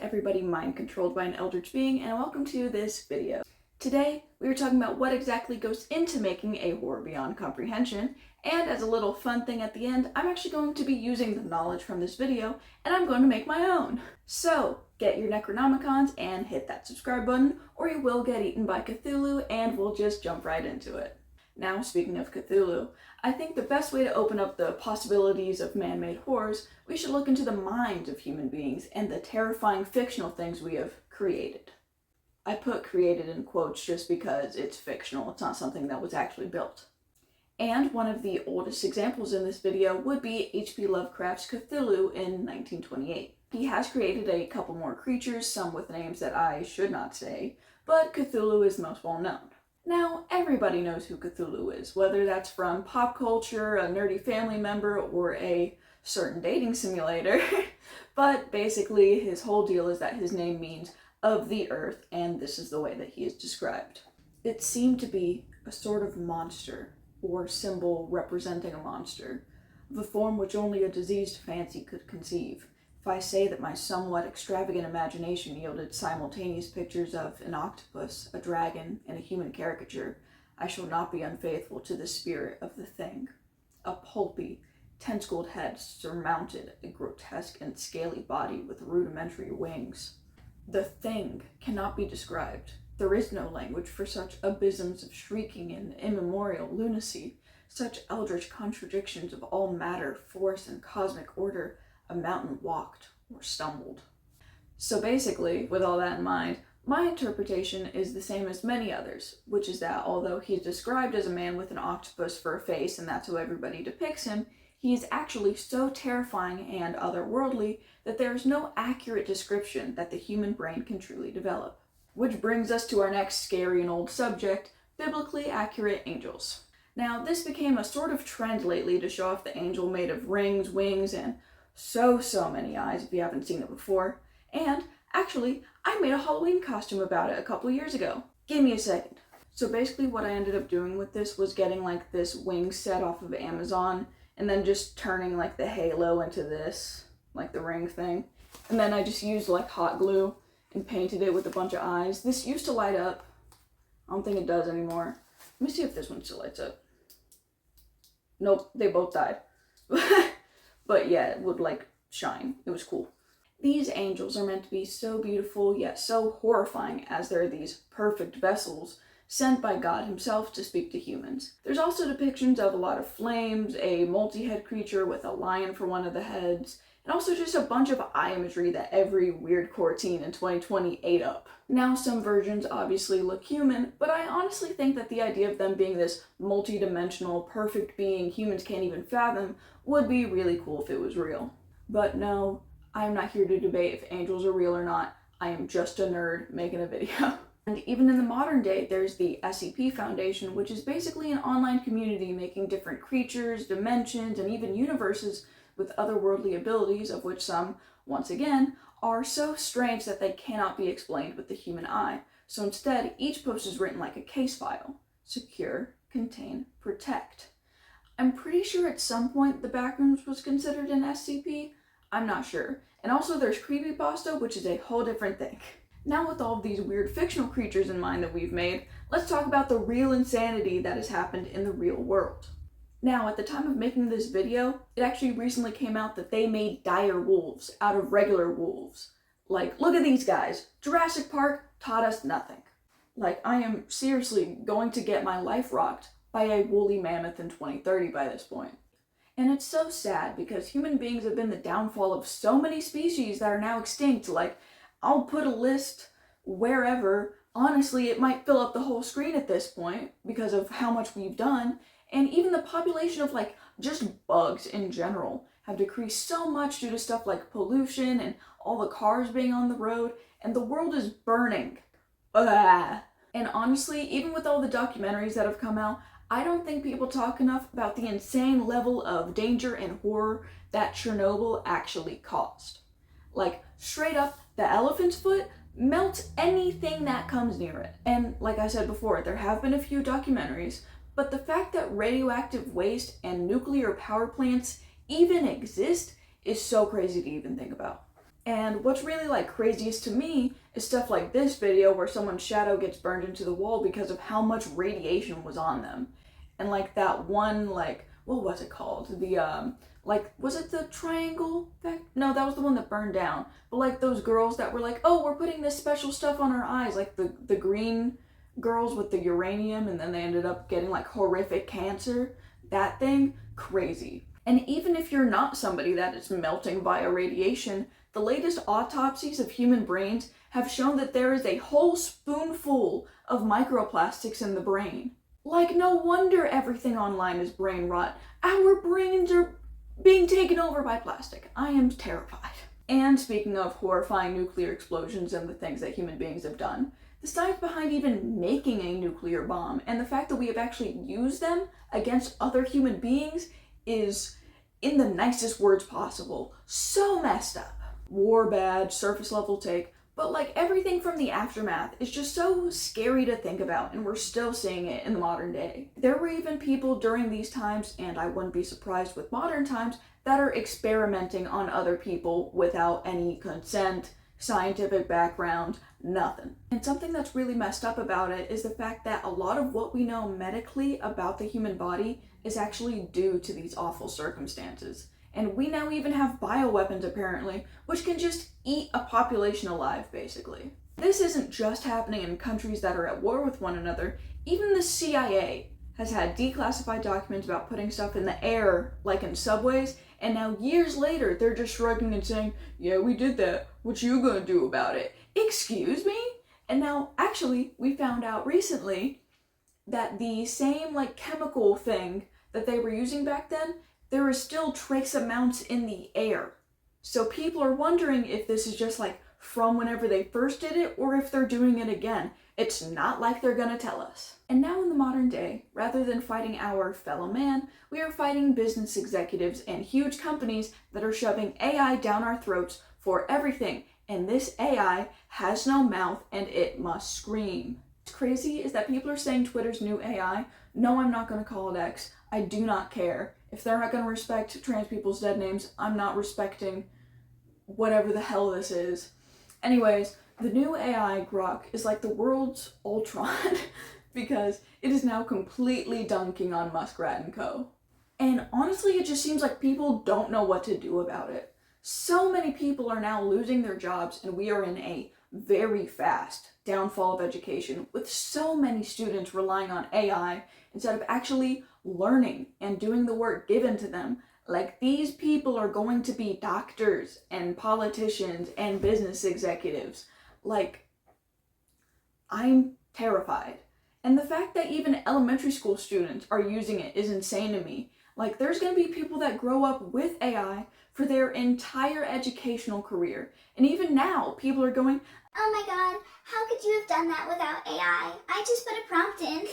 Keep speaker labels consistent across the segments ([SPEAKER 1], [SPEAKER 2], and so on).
[SPEAKER 1] everybody mind controlled by an eldritch being, and welcome to this video. Today, we are talking about what exactly goes into making a horror beyond comprehension, and as a little fun thing at the end, I'm actually going to be using the knowledge from this video, and I'm going to make my own. So, get your Necronomicons and hit that subscribe button, or you will get eaten by Cthulhu, and we'll just jump right into it. Now, speaking of Cthulhu, I think the best way to open up the possibilities of man-made horrors, we should look into the minds of human beings and the terrifying fictional things we have created. I put created in quotes just because it's fictional, it's not something that was actually built. And one of the oldest examples in this video would be H.P. Lovecraft's Cthulhu in 1928. He has created a couple more creatures, some with names that I should not say, but Cthulhu is the most well known. Now, everybody knows who Cthulhu is, whether that's from pop culture, a nerdy family member, or a certain dating simulator. But basically, his whole deal is that his name means of the earth, and this is the way that he is described. It seemed to be a sort of monster, or symbol representing a monster, of a form which only a diseased fancy could conceive. If I say that my somewhat extravagant imagination yielded simultaneous pictures of an octopus, a dragon, and a human caricature, I shall not be unfaithful to the spirit of the thing. A pulpy, tentacled head surmounted a grotesque and scaly body with rudimentary wings. The thing cannot be described. There is no language for such abysms of shrieking and immemorial lunacy, such eldritch contradictions of all matter, force, and cosmic order. A mountain walked or stumbled. So basically, with all that in mind, my interpretation is the same as many others, which is that although he's described as a man with an octopus for a face, and that's how everybody depicts him, he is actually so terrifying and otherworldly that there is no accurate description that the human brain can truly develop. Which brings us to our next scary and old subject, biblically accurate angels. Now, this became a sort of trend lately to show off the angel made of rings, wings, and so many eyes if you haven't seen it before. And actually, I made a Halloween costume about it a couple years ago. Give me a second. So basically what I ended up doing with this was getting like this wing set off of Amazon and then just turning like the halo into this, like the ring thing. And then I just used like hot glue and painted it with a bunch of eyes. This used to light up. I don't think it does anymore. Let me see if this one still lights up. Nope, they both died. But yeah, it would like shine. It was cool. These angels are meant to be so beautiful yet so horrifying, as they're these perfect vessels sent by God himself to speak to humans. There's also depictions of a lot of flames, a multi-head creature with a lion for one of the heads, and also just a bunch of eye imagery that every weirdcore teen in 2020 ate up. Now, some versions obviously look human, but I honestly think that the idea of them being this multi-dimensional, perfect being humans can't even fathom would be really cool if it was real. But no, I am not here to debate if angels are real or not. I am just a nerd making a video. And even in the modern day, there's the SCP Foundation, which is basically an online community making different creatures, dimensions, and even universes with otherworldly abilities, of which some, once again, are so strange that they cannot be explained with the human eye. So instead, each post is written like a case file. Secure, contain, protect. I'm pretty sure at some point the Backrooms was considered an SCP. I'm not sure. And also there's Creepypasta, which is a whole different thing. Now with all of these weird fictional creatures in mind that we've made, let's talk about the real insanity that has happened in the real world. Now, at the time of making this video, it actually recently came out that they made dire wolves out of regular wolves. Like, look at these guys. Jurassic Park taught us nothing. Like, I am seriously going to get my life rocked by a woolly mammoth in 2030 by this point. And it's so sad because human beings have been the downfall of so many species that are now extinct. Like, I'll put a list wherever. Honestly, it might fill up the whole screen at this point because of how much we've done. And even the population of like just bugs in general have decreased so much due to stuff like pollution and all the cars being on the road, and the world is burning. Ugh. And honestly, even with all the documentaries that have come out, I don't think people talk enough about the insane level of danger and horror that Chernobyl actually caused. Like, straight up, the elephant's foot melts anything that comes near it. And like I said before, there have been a few documentaries, but the fact that radioactive waste and nuclear power plants even exist is so crazy to even think about. And what's really like craziest to me is stuff like this video where someone's shadow gets burned into the wall because of how much radiation was on them. And like that one, like, what was it called? Was it the triangle effect? No, that was the one that burned down. But like those girls that were like, oh, we're putting this special stuff on our eyes, like the green girls with the uranium, and then they ended up getting like horrific cancer. That thing, crazy. And even if you're not somebody that is melting via radiation, the latest autopsies of human brains have shown that there is a whole spoonful of microplastics in the brain. Like, no wonder everything online is brain rot. Our brains are being taken over by plastic. I am terrified. And speaking of horrifying nuclear explosions and the things that human beings have done, the science behind even making a nuclear bomb and the fact that we have actually used them against other human beings is, in the nicest words possible, so messed up. War bad, surface level take, but like everything from the aftermath is just so scary to think about, and we're still seeing it in the modern day. There were even people during these times, and I wouldn't be surprised with modern times, that are experimenting on other people without any consent, scientific background, nothing. And something that's really messed up about it is the fact that a lot of what we know medically about the human body is actually due to these awful circumstances. And we now even have bioweapons, apparently, which can just eat a population alive, basically. This isn't just happening in countries that are at war with one another. Even the CIA has had declassified documents about putting stuff in the air, like in subways, and now years later, they're just shrugging and saying, yeah, we did that. What you gonna do about it? Excuse me? And now, actually, we found out recently that the same, like, chemical thing that they were using back then, there is still trace amounts in the air. So people are wondering if this is just like from whenever they first did it or if they're doing it again. It's not like they're gonna tell us. And now in the modern day, rather than fighting our fellow man, we are fighting business executives and huge companies that are shoving AI down our throats for everything. And this AI has no mouth and it must scream. What's crazy is that people are saying Twitter's new AI. No, I'm not gonna call it X. I do not care. If they're not going to respect trans people's dead names, I'm not respecting whatever the hell this is. Anyways, the new AI Grok is like the world's Ultron because it is now completely dunking on Muskrat and co. And honestly, it just seems like people don't know what to do about it. So many people are now losing their jobs, and we are in a very fast downfall of education with so many students relying on AI instead of actually learning and doing the work given to them. Like, these people are going to be doctors and politicians and business executives. Like, I'm terrified. And the fact that even elementary school students are using it is insane to me. Like, there's going to be people that grow up with AI for their entire educational career. And even now, people are going,
[SPEAKER 2] oh my god, how could you have done that without AI? I just put a prompt in.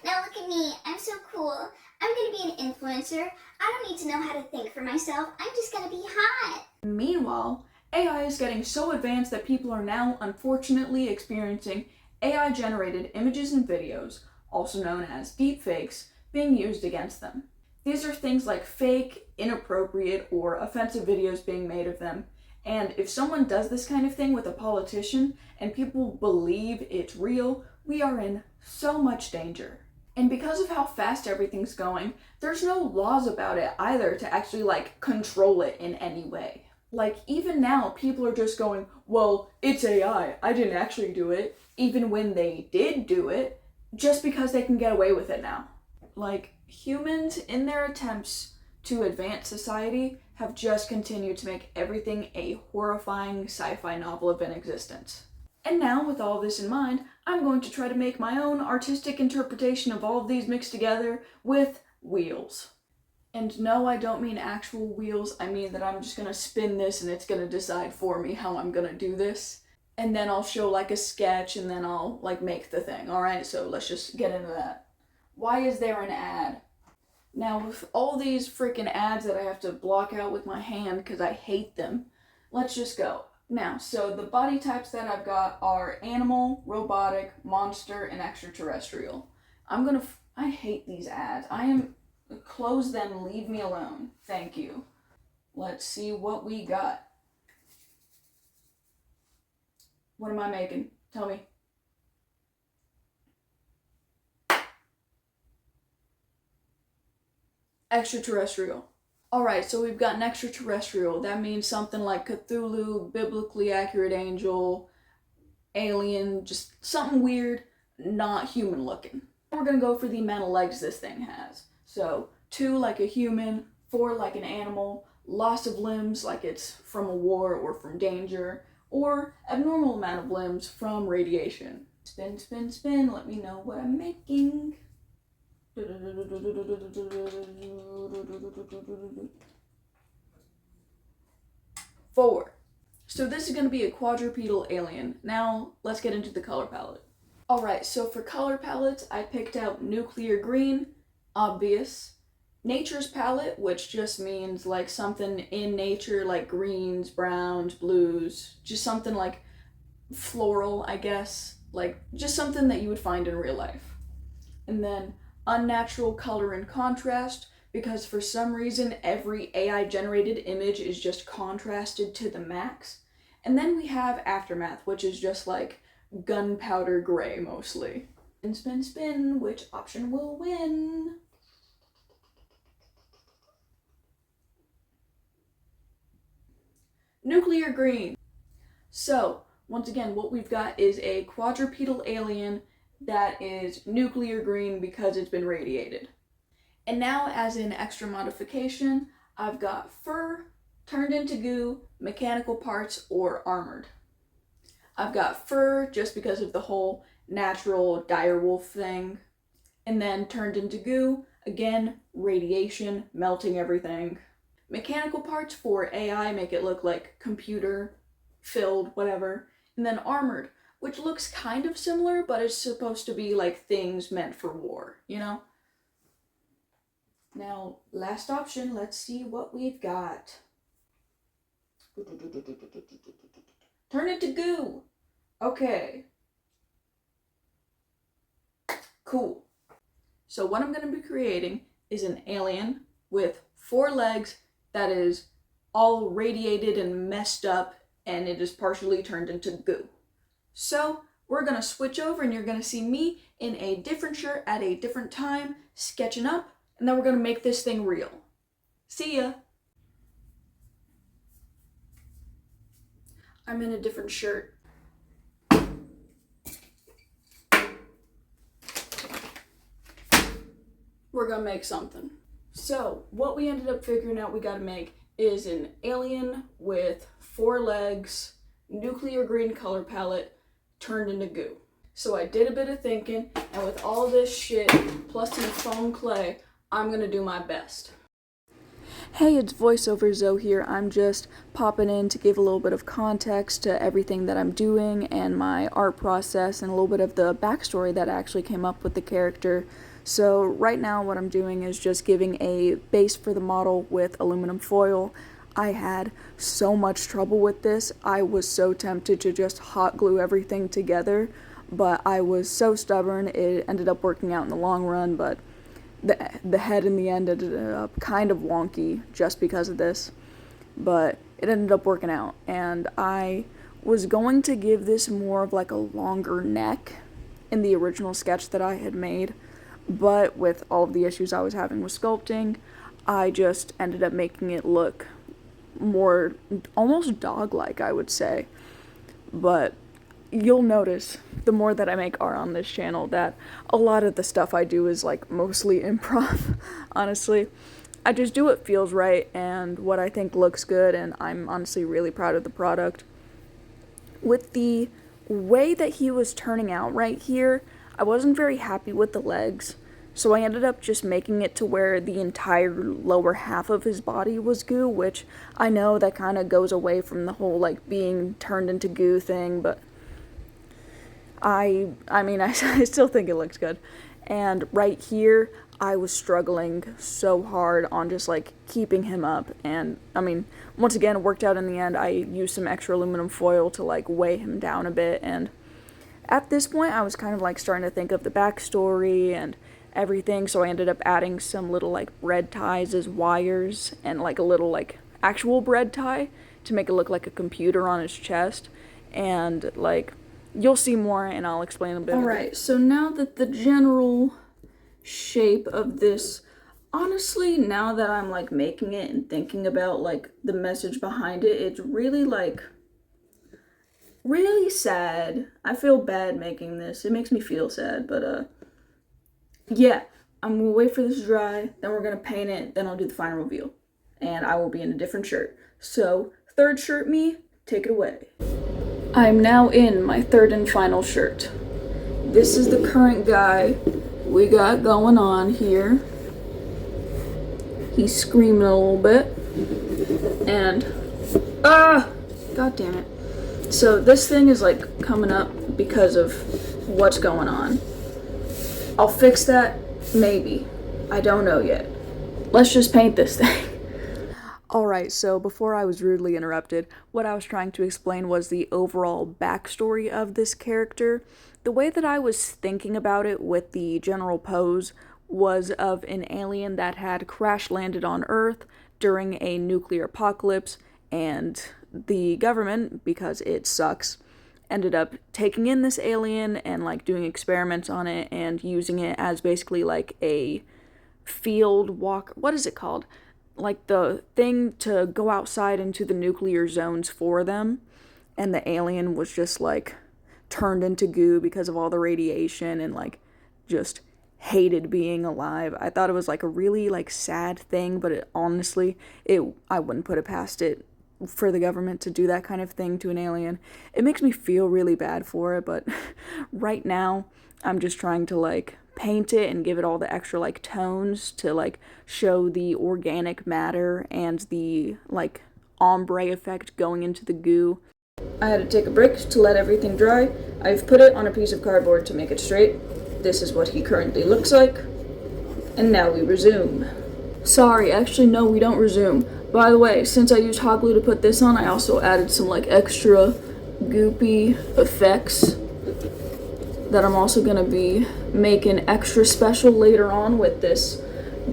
[SPEAKER 2] Now look at me, I'm so cool. I'm gonna be an influencer. I don't need to know how to think for myself. I'm just gonna be hot.
[SPEAKER 1] Meanwhile, AI is getting so advanced that people are now unfortunately experiencing AI-generated images and videos, also known as deepfakes, being used against them. These are things like fake, inappropriate, or offensive videos being made of them. And if someone does this kind of thing with a politician and people believe it's real, we are in so much danger. And because of how fast everything's going, there's no laws about it either to actually like control it in any way. Like, even now, people are just going, well, it's AI, I didn't actually do it, even when they did do it, just because they can get away with it now. Like, humans, in their attempts to advance society, have just continued to make everything a horrifying sci-fi novel of an existence. And now, with all this in mind, I'm going to try to make my own artistic interpretation of all of these mixed together with wheels. And no, I don't mean actual wheels, I mean that I'm just gonna spin this and it's gonna decide for me how I'm gonna do this. And then I'll show like a sketch and then I'll like make the thing, alright? So let's just get into that. Why is there an ad? Now, with all these freaking ads that I have to block out with my hand because I hate them, let's just go. Now, so the body types that I've got are animal, robotic, monster, and extraterrestrial. I hate these ads. Close them, leave me alone. Thank you. Let's see what we got. What am I making? Tell me. Extraterrestrial. Alright, so we've got an extraterrestrial. That means something like Cthulhu, biblically accurate angel, alien, just something weird, not human looking. We're gonna go for the amount of legs this thing has. So 2 like a human, 4 like an animal, loss of limbs like it's from a war or from danger, or abnormal amount of limbs from radiation. Spin, spin, spin, let me know what I'm making. 4. So this is going to be a quadrupedal alien. Now let's get into the color palette. Alright, so for color palettes, I picked out nuclear green, obvious. Nature's palette, which just means like something in nature, like greens, browns, blues, just something like floral, I guess. Like just something that you would find in real life. And then unnatural color and contrast, because for some reason every AI generated image is just contrasted to the max. And then we have aftermath, which is just like gunpowder gray mostly. Spin, spin, spin, which option will win? Nuclear green. So once again, what we've got is a quadrupedal alien that is nuclear green because it's been radiated. And now, as an extra modification, I've got fur turned into goo, mechanical parts, or armored. I've got fur just because of the whole natural direwolf thing, and then turned into goo, again, radiation, melting everything. Mechanical parts for AI make it look like computer filled, whatever, and then armored, which looks kind of similar, but it's supposed to be like things meant for war, you know? Now, last option, let's see what we've got. Turn it to goo. Okay. Cool. So what I'm going to be creating is an alien with 4 legs that is all radiated and messed up, and it is partially turned into goo. So we're gonna switch over and you're gonna see me in a different shirt at a different time, sketching up, and then we're gonna make this thing real. See ya! I'm in a different shirt. We're gonna make something. So what we ended up figuring out we gotta make is an alien with 4 legs, nuclear green color palette, turned into goo. So I did a bit of thinking, and with all this shit, plus some foam clay, I'm gonna do my best. Hey, it's VoiceOver Zoe here. I'm just popping in to give a little bit of context to everything that I'm doing and my art process and a little bit of the backstory that actually came up with the character. So right now what I'm doing is just giving a base for the model with aluminum foil. I had so much trouble with this. I was so tempted to just hot glue everything together, but I was so stubborn. It ended up working out in the long run, but the head in the end ended up kind of wonky just because of this. But it ended up working out, and I was going to give this more of like a longer neck in the original sketch that I had made, but with all of the issues I was having with sculpting, I just ended up making it look more almost dog-like, I would say. But you'll notice the more that I make art on this channel that a lot of the stuff I do is like mostly improv. Honestly, I just do what feels right and what I think looks good, and I'm honestly really proud of the product. With the way that he was turning out right here, I wasn't very happy with the legs, so I ended up just making it to where the entire lower half of his body was goo, which I know that kind of goes away from the whole like being turned into goo thing, but I mean, I still think it looks good. And right here, I was struggling so hard on just like keeping him up, and I mean, once again, it worked out in the end. I used some extra aluminum foil to like weigh him down a bit, and at this point, I was kind of like starting to think of the backstory and everything, so I ended up adding some little like bread ties as wires and like a little like actual bread tie to make it look like a computer on his chest. and like you'll see more and I'll explain a bit. Alright, so now that the general shape of this, honestly, now that I'm like making it and thinking about like the message behind it, it's really like really sad. I feel bad making this. It makes me feel sad, but yeah, I'm gonna wait for this to dry, then we're gonna paint it, then I'll do the final reveal. And I will be in a different shirt. So, third shirt me, take it away. I'm now in my third and final shirt. This is the current guy we got going on here. He's screaming a little bit. And, god damn it. So this thing is like coming up because of what's going on. I'll fix that, maybe. I don't know yet. Let's just paint this thing. Alright, so before I was rudely interrupted, what I was trying to explain was the overall backstory of this character. The way that I was thinking about it with the general pose was of an alien that had crash landed on Earth during a nuclear apocalypse, and the government, because it sucks, ended up taking in this alien and like doing experiments on it and using it as basically like a field walker. What is it called? Like the thing to go outside into the nuclear zones for them, and the alien was just like turned into goo because of all the radiation and like just hated being alive. I thought it was like a really like sad thing, but I wouldn't put it past it for the government to do that kind of thing to an alien. It makes me feel really bad for it, but right now I'm just trying to like paint it and give it all the extra like tones to like show the organic matter and the like ombre effect going into the goo. I had to take a break to let everything dry. I've put it on a piece of cardboard to make it straight. This is what he currently looks like. And now we resume. Sorry, actually no, we don't resume. By the way, since I used hot glue to put this on, I also added some like extra goopy effects that I'm also gonna be making extra special later on with this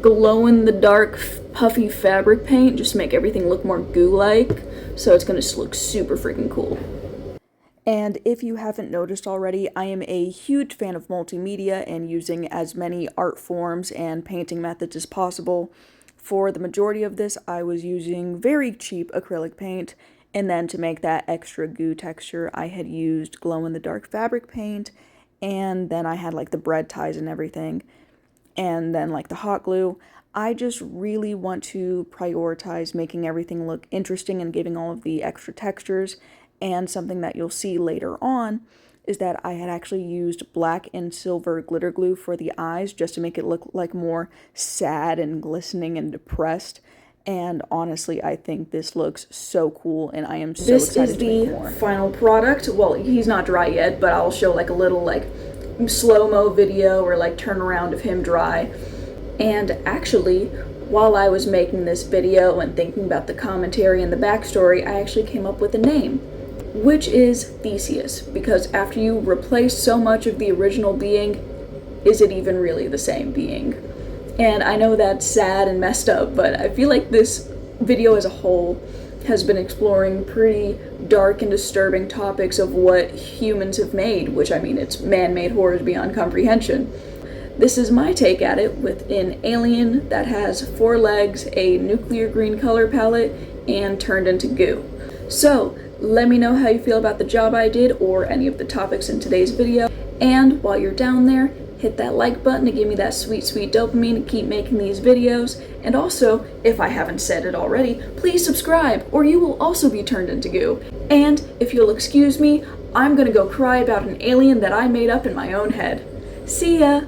[SPEAKER 1] glow-in-the-dark puffy fabric paint, just to make everything look more goo-like, so it's gonna look super freaking cool. And if you haven't noticed already, I am a huge fan of multimedia and using as many art forms and painting methods as possible. For the majority of this, I was using very cheap acrylic paint, and then to make that extra goo texture, I had used glow-in-the-dark fabric paint, and then I had like the bread ties and everything, and then like the hot glue. I just really want to prioritize making everything look interesting and giving all of the extra textures, and something that you'll see later on is that I had actually used black and silver glitter glue for the eyes just to make it look like more sad and glistening and depressed. And honestly, I think this looks so cool, and I am so excited to make more. This is the final product. Well, he's not dry yet, but I'll show like a little like slow-mo video or like turnaround of him dry. And actually, while I was making this video and thinking about the commentary and the backstory, I actually came up with a name, which is Theseus, because after you replace so much of the original being, is it even really the same being? And I know that's sad and messed up, but I feel like this video as a whole has been exploring pretty dark and disturbing topics of what humans have made, which I mean, it's man-made horrors beyond comprehension. This is my take at it with an alien that has 4 legs, a nuclear green color palette, and turned into goo. So, let me know how you feel about the job I did or any of the topics in today's video. And while you're down there, hit that like button to give me that sweet, sweet dopamine to keep making these videos. And also, if I haven't said it already, please subscribe or you will also be turned into goo. And if you'll excuse me, I'm gonna go cry about an alien that I made up in my own head. See ya!